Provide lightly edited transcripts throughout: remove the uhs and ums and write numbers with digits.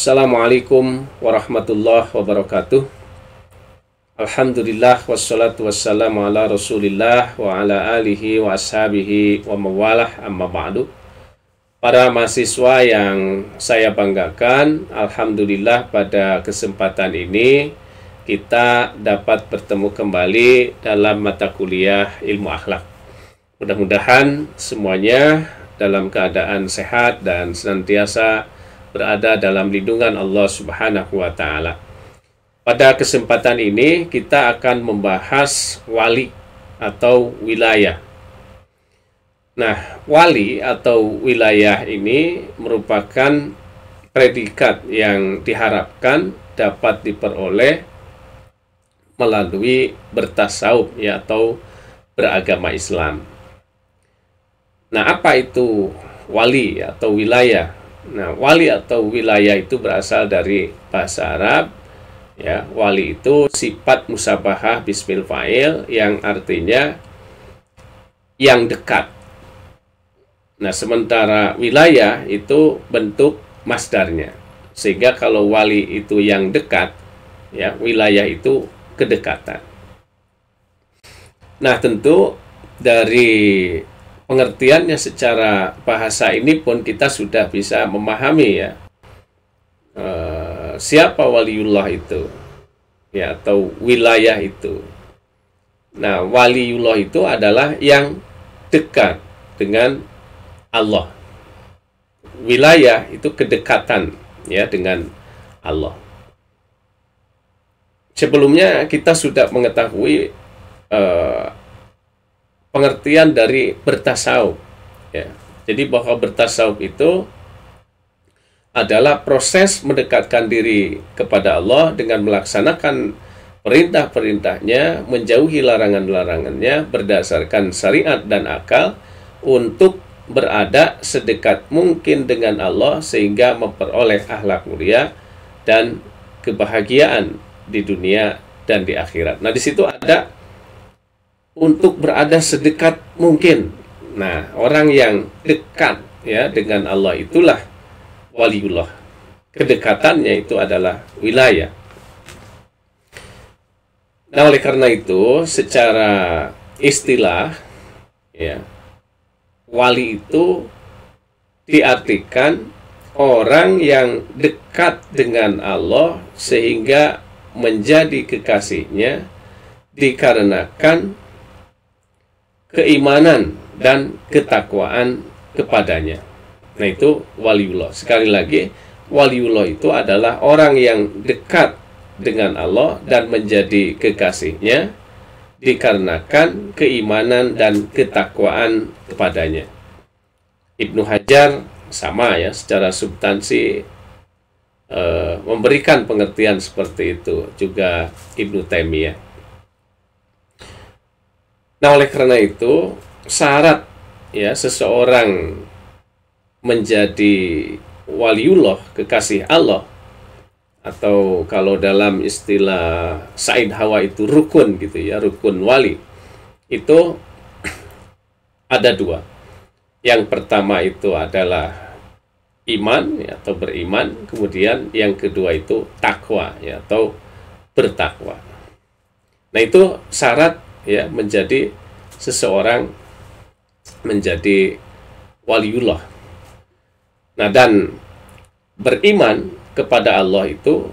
Assalamualaikum warahmatullahi wabarakatuh. Alhamdulillah wassalatu wassalamu ala rasulillah wa ala alihi wa ashabihi wa mawalah, amma ba'du. Para mahasiswa yang saya banggakan, alhamdulillah pada kesempatan ini kita dapat bertemu kembali dalam mata kuliah ilmu akhlak. Mudah-mudahan semuanya dalam keadaan sehat dan senantiasa berada dalam lindungan Allah Subhanahu wa Ta'ala. Pada kesempatan ini kita akan membahas wali atau wilayah. Nah, wali atau wilayah ini merupakan predikat yang diharapkan dapat diperoleh melalui bertasawuf atau beragama Islam. Nah, apa itu wali atau wilayah? Nah, wali atau wilayah itu berasal dari bahasa Arab. Ya, wali itu sifat musabahah bismil fa'il yang artinya yang dekat. Nah, sementara wilayah itu bentuk masdarnya. Sehingga kalau wali itu yang dekat, ya, wilayah itu kedekatan. Nah, tentu dari pengertiannya secara bahasa ini pun kita sudah bisa memahami ya siapa waliullah itu ya, atau wilayah itu. Nah, waliullah itu adalah yang dekat dengan Allah. Wilayah itu kedekatan ya dengan Allah. Sebelumnya kita sudah mengetahui pengertian dari bertasawuf ya. Jadi bahwa bertasawuf itu adalah proses mendekatkan diri kepada Allah dengan melaksanakan perintah-perintahnya, menjauhi larangan-larangannya berdasarkan syariat dan akal untuk berada sedekat mungkin dengan Allah sehingga memperoleh akhlak mulia dan kebahagiaan di dunia dan di akhirat. Nah, di situ ada untuk berada sedekat mungkin. Nah, orang yang dekat ya dengan Allah itulah waliullah. Kedekatannya itu adalah wilayah. Nah, oleh karena itu secara istilah ya, wali itu diartikan orang yang dekat dengan Allah sehingga menjadi kekasihnya dikarenakan keimanan dan ketakwaan kepadanya. Nah, itu waliullah. Sekali lagi, waliullah itu adalah orang yang dekat dengan Allah dan menjadi kekasihnya dikarenakan keimanan dan ketakwaan kepadanya. Ibnu Hajar sama ya, secara substansi memberikan pengertian seperti itu, juga Ibnu Taimiyah. Nah, oleh karena itu syarat ya seseorang menjadi waliullah, kekasih Allah, atau kalau dalam istilah Said Hawa itu rukun gitu ya, rukun wali itu ada dua. Yang pertama itu adalah iman ya, atau beriman, kemudian yang kedua itu takwa ya, atau bertakwa. Nah, itu syarat ya menjadi seseorang menjadi waliullah. Nah, dan beriman kepada Allah itu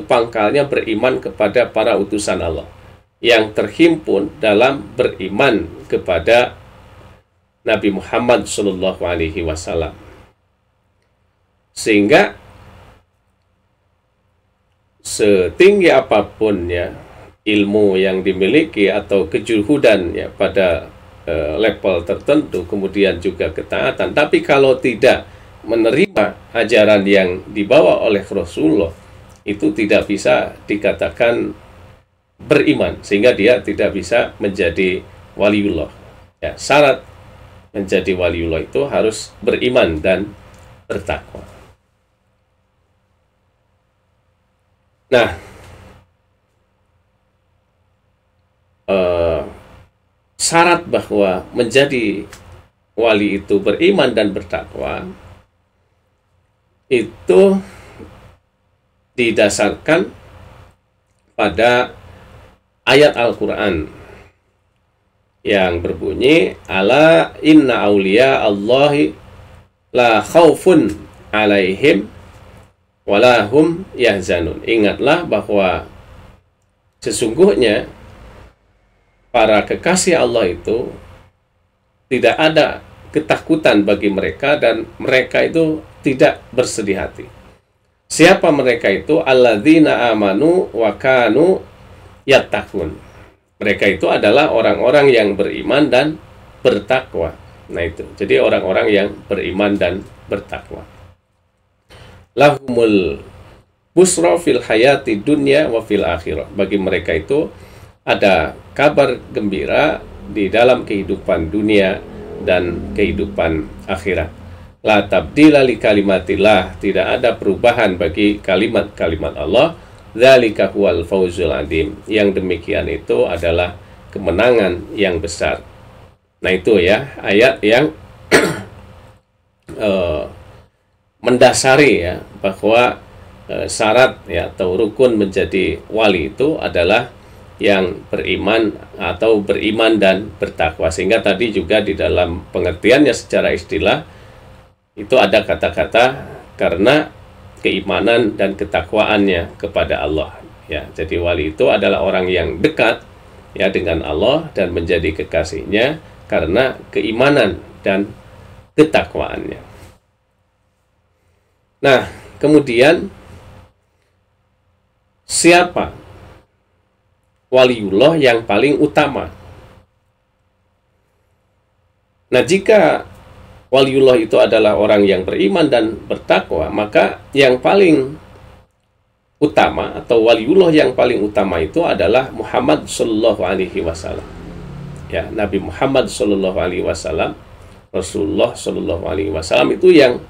pangkalnya beriman kepada para utusan Allah yang terhimpun dalam beriman kepada Nabi Muhammad Shallallahu Alaihi Wasallam. Sehingga setinggi apapun ya ilmu yang dimiliki atau kejuhudan ya pada level tertentu, kemudian juga ketaatan, tapi kalau tidak menerima ajaran yang dibawa oleh Rasulullah, itu tidak bisa dikatakan beriman, sehingga dia tidak bisa menjadi waliullah ya. Syarat menjadi waliullah itu harus beriman dan bertakwa. Nah, syarat bahwa menjadi wali itu beriman dan bertakwa itu didasarkan pada ayat Al-Quran yang berbunyi, ala inna awliya Allahi la khaufun alaihim walahum yahzanun. Ingatlah bahwa sesungguhnya para kekasih Allah itu tidak ada ketakutan bagi mereka dan mereka itu tidak bersedih hati. Siapa mereka itu? Alladzina amanu wa kanu yattaqun. Mereka itu adalah orang-orang yang beriman dan bertakwa. Nah itu. Jadi orang-orang yang beriman dan bertakwa. Lahumul busra fil hayati dunya wa fil akhirah. Bagi mereka itu ada kabar gembira di dalam kehidupan dunia dan kehidupan akhirat. La tabdila li kalimatillah, tidak ada perubahan bagi kalimat-kalimat Allah. Dzalika huwal fawzul adzim. Yang demikian itu adalah kemenangan yang besar. Nah itu ya ayat yang mendasari ya bahwa syarat ya atau rukun menjadi wali itu adalah yang beriman atau beriman dan bertakwa. Sehingga tadi juga di dalam pengertiannya secara istilah itu ada kata-kata karena keimanan dan ketakwaannya kepada Allah ya. Jadi wali itu adalah orang yang dekat ya dengan Allah dan menjadi kekasihnya karena keimanan dan ketakwaannya. Nah, kemudian siapa waliullah yang paling utama? Nah, jika waliullah itu adalah orang yang beriman dan bertakwa, maka yang paling utama atau waliullah yang paling utama itu adalah Muhammad Shallallahu Alaihi Wasallam. Ya, Nabi Muhammad Shallallahu Alaihi Wasallam, Rasulullah Shallallahu Alaihi Wasallam itu yang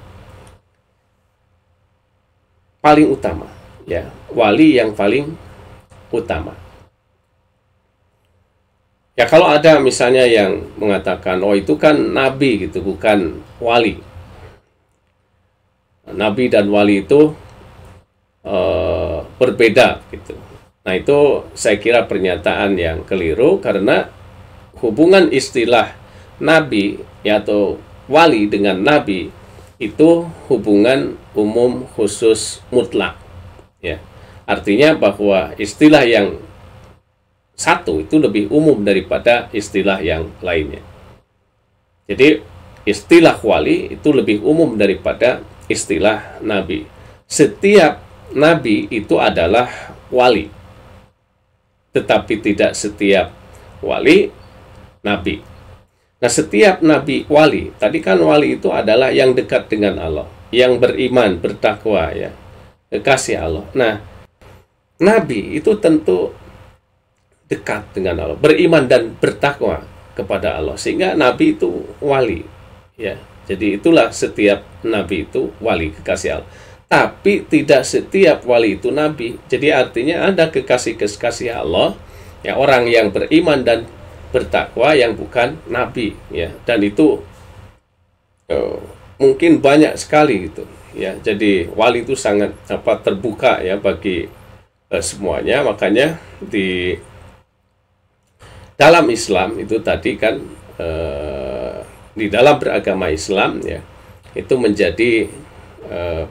paling utama. Ya, wali yang paling utama. Ya kalau ada misalnya yang mengatakan, oh itu kan nabi gitu, bukan wali. Nabi dan wali itu berbeda gitu. Nah itu saya kira pernyataan yang keliru karena hubungan istilah nabi ya, atau wali dengan nabi itu hubungan umum khusus mutlak. Ya, artinya bahwa istilah yang satu itu lebih umum daripada istilah yang lainnya. Jadi istilah wali itu lebih umum daripada istilah nabi. Setiap nabi itu adalah wali, tetapi tidak setiap wali nabi. Nah, setiap nabi wali, tadi kan wali itu adalah yang dekat dengan Allah, yang beriman, bertakwa ya, kekasih Allah. Nah, nabi itu tentu dekat dengan Allah, beriman dan bertakwa kepada Allah, sehingga nabi itu wali ya. Jadi itulah setiap nabi itu wali, kekasih Allah. Tapi tidak setiap wali itu nabi. Jadi artinya ada kekasih-kekasih Allah ya, orang yang beriman dan bertakwa yang bukan nabi ya, dan itu mungkin banyak sekali gitu ya. Jadi wali itu sangat terbuka ya bagi semuanya. Makanya di dalam Islam itu tadi kan di dalam beragama Islam ya, itu menjadi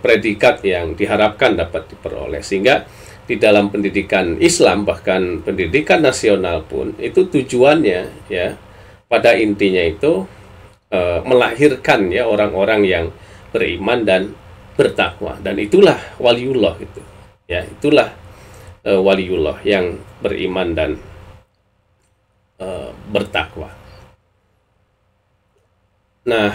predikat yang diharapkan dapat diperoleh, sehingga di dalam pendidikan Islam, bahkan pendidikan nasional pun itu tujuannya ya pada intinya itu melahirkan ya orang-orang yang beriman dan bertakwa, dan itulah waliullah gitu ya. Itulah waliullah yang beriman dan bertakwa. Nah,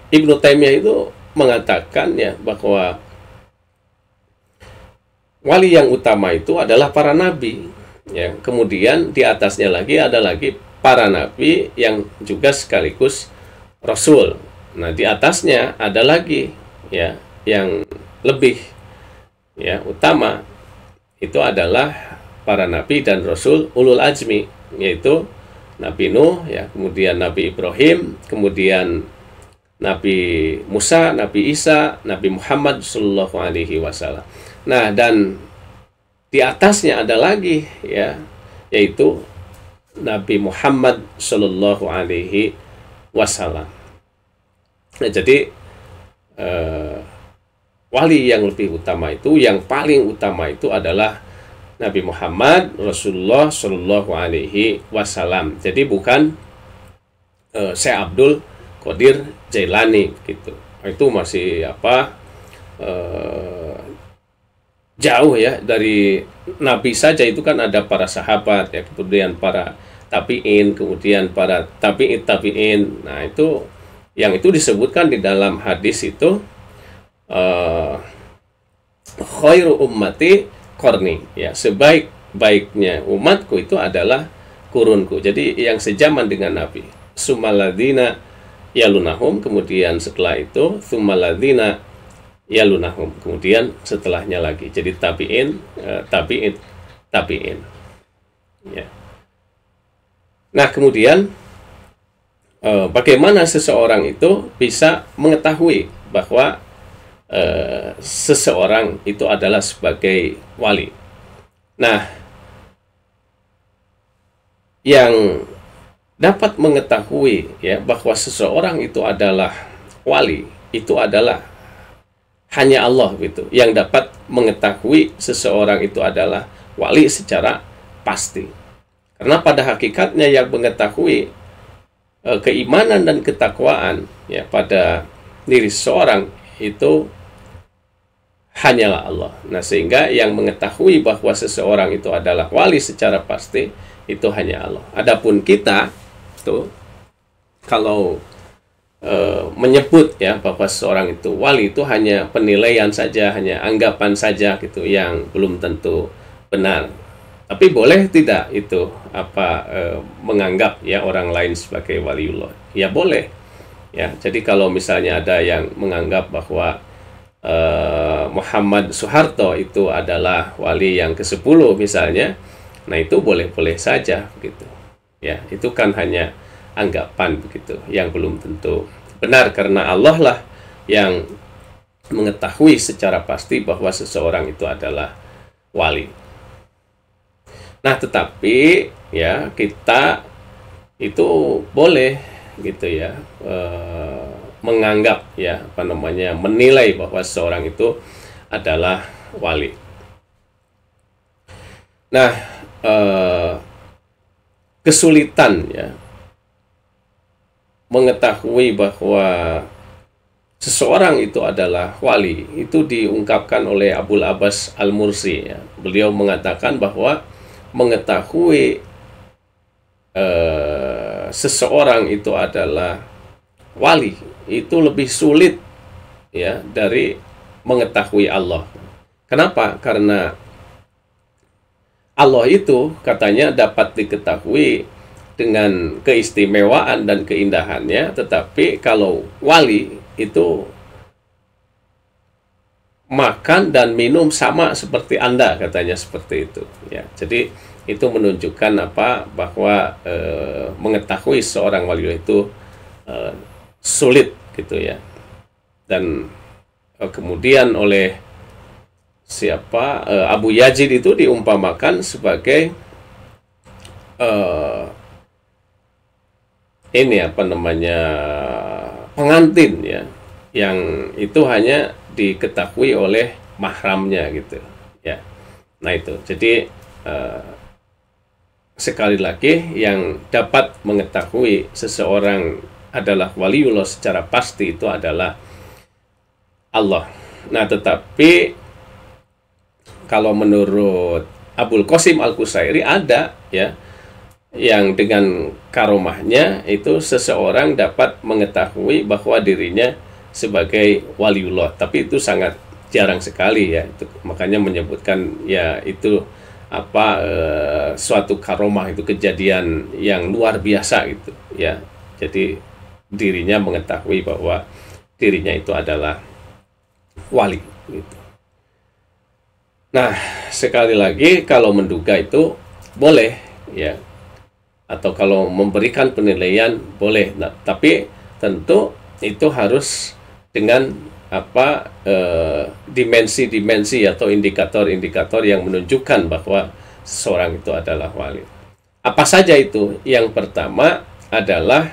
Ibnu Taimiyah itu mengatakan ya bahwa wali yang utama itu adalah para nabi ya. Kemudian di atasnya lagi ada lagi para nabi yang juga sekaligus rasul. Nah, di atasnya ada lagi ya yang lebih ya utama, itu adalah para nabi dan rasul ulul azmi, yaitu Nabi Nuh ya, kemudian Nabi Ibrahim, kemudian Nabi Musa, Nabi Isa, Nabi Muhammad Shallallahu Alaihi Wasallam. Nah, dan di atasnya ada lagi ya, yaitu Nabi Muhammad Shallallahu Alaihi Wasallam. Nah, jadi wali yang lebih utama itu, yang paling utama itu adalah Nabi Muhammad Rasulullah Shallallahu Alaihi Wasallam. Jadi bukan Syekh Abdul Qadir Jailani gitu. Itu masih jauh ya dari Nabi saja. Itu kan ada para sahabat ya, kemudian para tabi'in, kemudian para tabi'in. Nah, itu yang itu disebutkan di dalam hadis itu khairu ummati qarni ya, sebaik-baiknya umatku itu adalah kurunku. Jadi yang sejaman dengan Nabi. Sumaladina yalunahum, kemudian setelah itu tsummaladina yalunahum, kemudian setelahnya lagi. Jadi tabi'in ya. Nah, kemudian bagaimana seseorang itu bisa mengetahui bahwa seseorang itu adalah sebagai wali? Nah, yang dapat mengetahui ya bahwa seseorang itu adalah wali itu adalah hanya Allah gitu, yang dapat mengetahui seseorang itu adalah wali secara pasti. Karena pada hakikatnya yang mengetahui keimanan dan ketakwaan ya pada diri seseorang itu hanyalah Allah. Nah, sehingga yang mengetahui bahwa seseorang itu adalah wali secara pasti itu hanya Allah. Adapun kita tuh kalau menyebut ya bahwa seseorang itu wali, itu hanya penilaian saja, hanya anggapan saja gitu, yang belum tentu benar. Tapi boleh tidak itu menganggap ya orang lain sebagai waliullah? Ya boleh ya. Jadi kalau misalnya ada yang menganggap bahwa Muhammad Soeharto itu adalah wali yang ke-10 misalnya, nah itu boleh-boleh saja gitu. Ya, itu kan hanya anggapan begitu, yang belum tentu benar, karena Allah lah yang mengetahui secara pasti bahwa seseorang itu adalah wali. Nah, tetapi ya kita itu boleh gitu ya menganggap ya menilai bahwa seseorang itu adalah wali. Nah, kesulitan ya mengetahui bahwa seseorang itu adalah wali itu diungkapkan oleh Abul Abbas Al-Mursi ya. Beliau mengatakan bahwa mengetahui seseorang itu adalah wali itu lebih sulit ya dari mengetahui Allah. Kenapa? Karena Allah itu katanya dapat diketahui dengan keistimewaan dan keindahannya, tetapi kalau wali itu makan dan minum sama seperti Anda, katanya seperti itu ya. Jadi itu menunjukkan bahwa mengetahui seorang wali itu sulit gitu ya. Dan kemudian oleh Abu Yazid itu diumpamakan sebagai pengantin ya, yang itu hanya diketahui oleh mahramnya gitu ya. Nah, itu jadi sekali lagi yang dapat mengetahui seseorang adalah waliullah secara pasti itu adalah Allah. Nah, tetapi kalau menurut Abul Qasim Al-Qusairi ada ya yang dengan karomahnya itu seseorang dapat mengetahui bahwa dirinya sebagai waliullah, tapi itu sangat jarang sekali ya. Itu makanya menyebutkan ya itu suatu karomah, itu kejadian yang luar biasa gitu ya. Jadi dirinya mengetahui bahwa dirinya itu adalah wali gitu. Nah, sekali lagi kalau menduga itu boleh ya, atau kalau memberikan penilaian boleh. Nah, tapi tentu itu harus dengan dimensi-dimensi atau indikator-indikator yang menunjukkan bahwa seseorang itu adalah wali. Apa saja itu? Yang pertama adalah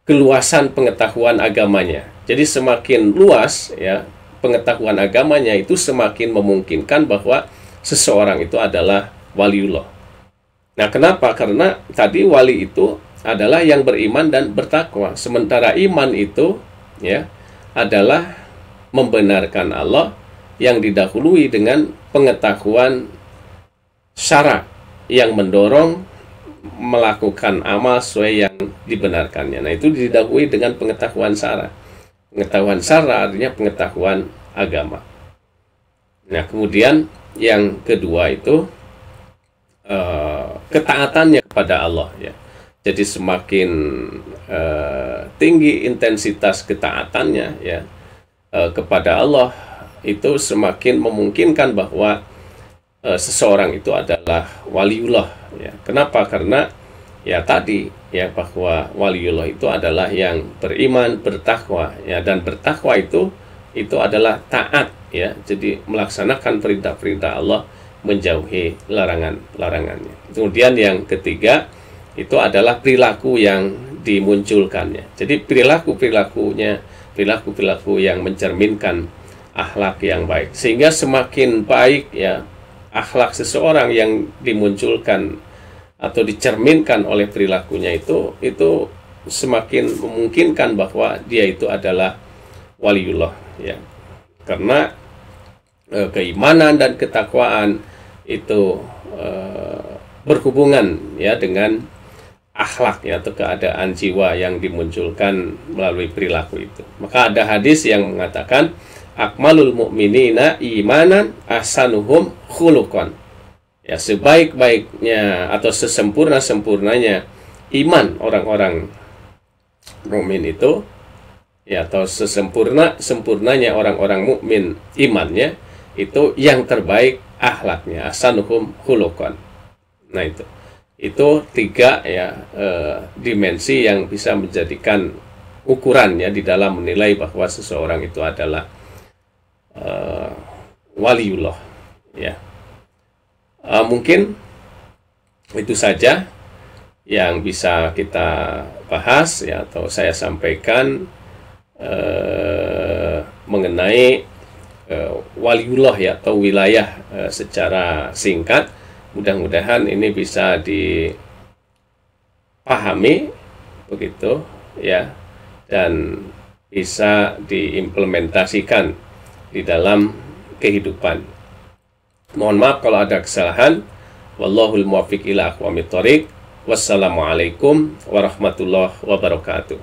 keluasan pengetahuan agamanya. Jadi semakin luas ya pengetahuan agamanya, itu semakin memungkinkan bahwa seseorang itu adalah waliullah. Nah, kenapa? Karena tadi wali itu adalah yang beriman dan bertakwa. Sementara iman itu ya adalah membenarkan Allah yang didahului dengan pengetahuan syara yang mendorong melakukan amal sesuai yang dibenarkannya. Nah, itu didahului dengan pengetahuan syara. Pengetahuan syara artinya pengetahuan agama. Nah, kemudian yang kedua itu ketaatannya kepada Allah ya. Jadi semakin tinggi intensitas ketaatannya ya kepada Allah, itu semakin memungkinkan bahwa seseorang itu adalah waliullah ya. Kenapa? Karena ya tadi ya bahwa waliullah itu adalah yang beriman, bertakwa ya, dan bertakwa itu adalah taat ya. Jadi melaksanakan perintah-perintah Allah, menjauhi larangan-larangannya. Kemudian yang ketiga itu adalah perilaku yang dimunculkannya. Jadi perilaku yang mencerminkan akhlak yang baik. Sehingga semakin baik ya akhlak seseorang yang dimunculkan atau dicerminkan oleh perilakunya itu semakin memungkinkan bahwa dia itu adalah waliullah ya. Karena keimanan dan ketakwaan itu berhubungan ya dengan akhlak ya, atau keadaan jiwa yang dimunculkan melalui perilaku itu. Maka ada hadis yang mengatakan akmalul mu'minina imanan ahsanuhum khuluqan. Ya, sebaik-baiknya atau sesempurna-sempurnanya iman orang-orang mukmin itu ya, atau sempurnanya orang-orang mukmin imannya itu yang terbaik akhlaknya, ahsanuhum khuluqan. Nah, itu tiga ya dimensi yang bisa menjadikan ukuran ya di dalam menilai bahwa seseorang itu adalah waliullah ya. Mungkin itu saja yang bisa kita bahas ya, atau saya sampaikan mengenai waliullah ya, atau wilayah secara singkat. Mudah-mudahan ini bisa dipahami begitu ya, dan bisa diimplementasikan di dalam kehidupan. Mohon maaf kalau ada kesalahan. Wallahul muwaffiq ila aqwamit thoriq. Wassalamualaikum warahmatullahi wabarakatuh.